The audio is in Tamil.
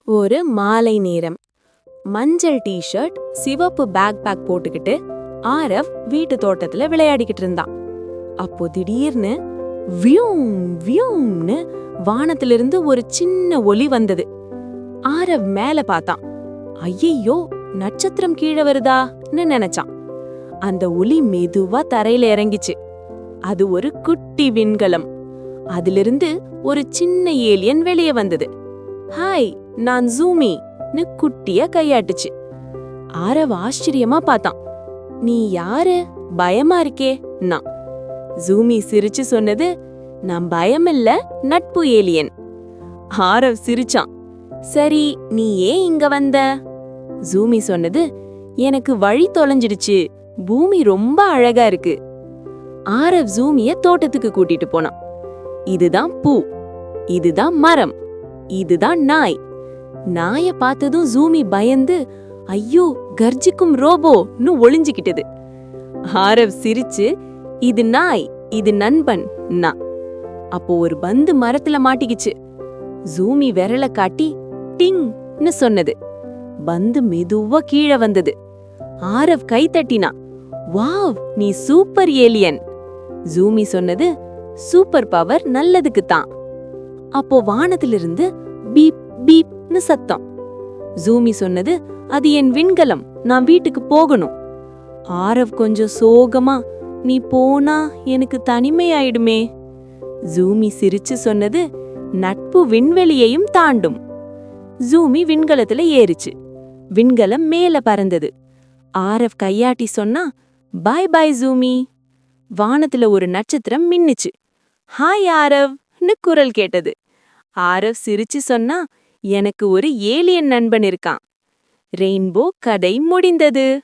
ஒரு மாலை நேரம். மஞ்சள் டி-ஷர்ட், சிவப்பு பேக் போட்டுக்கிட்டு ஆரவ் வீட்டு தோட்டத்துல விளையாடிக்கிட்டு இருந்தான். அப்போ திடீர்னு வியூம் வியூம்னு வானத்திலிருந்து ஒரு சின்ன ஒலி வந்தது. ஆரவ் மேல பார்த்தான். ஐயையோ, நட்சத்திரம் கீழே வருதான்னு நினைச்சான். அந்த ஒலி மெதுவா தரையில இறங்கிச்சு. அது ஒரு குட்டி விண்கலம். அதிலிருந்து ஒரு சின்ன ஏலியன் வெளியே வந்தது. ஹாய், நான் ஜூமின்னு குட்டிய கையாட்டுச்சு. ஆரவ் ஆச்சரியமா பார்த்தான். நீ யாரு? பயமா இருக்கே. நான் ஜூமி சிரிச்சு சொன்னது, நான் பயமில்ல, நட்பு ஏலியன். ஆரவ் சிரிச்சான். சரி, நீ ஏன் இங்க வந்த? ஜூமி சொன்னது, எனக்கு வழி தொலைஞ்சிடுச்சு. பூமி ரொம்ப அழகா இருக்கு. ஆரவ் ஜூமிய தோட்டத்துக்கு கூட்டிட்டு போனான். இதுதான் பூ, இதுதான் மரம், இதுதான் நாய். நாய பார்த்ததும் ஜூமி பயந்து, ஐயோ, கர்ஜிக்கும் ரோபோன்னு ஒளிஞ்சுக்கிட்டது. ஆரவ் சிரிச்சு, இது நாய், இது நண்பன். அப்போ ஒரு பந்து மரத்துல மாட்டிக்கிச்சு. ஜூமி விரல காட்டி டிங்னு சொன்னது. பந்து மெதுவா கீழே வந்தது. ஆரவ் கை தட்டினா. வாவ், நீ சூப்பர் ஏலியன். ஜூமி சொன்னது, சூப்பர் பவர் நல்லதுக்குத்தான். அப்போ வானத்திலிருந்து பீப் பீப்னு சத்தம். ஜூமி சொன்னது, அது என் விண்கலம், நான் வீட்டுக்கு போகணும். ஆரவ் கொஞ்சம் சோகமா, நீ போனா எனக்கு தனிமையாயிடுமே. ஜூமி சிரிச்சு சொன்னது, நட்பு விண்வெளியையும் தாண்டும். ஜூமி விண்கலத்துல ஏறிச்சு. விண்கலம் மேல பறந்தது. ஆரவ் கையாட்டி சொன்னா, பாய் பாய் ஜூமி. வானத்துல ஒரு நட்சத்திரம் மின்னுச்சு. ஹாய் ஆரவ்னு குரல் கேட்டது. ஆரவ் சிரிச்சு சொன்னா, எனக்கு ஒரு ஏலியன் நண்பன் இருக்கான். ரெயின்போ கதை முடிந்தது.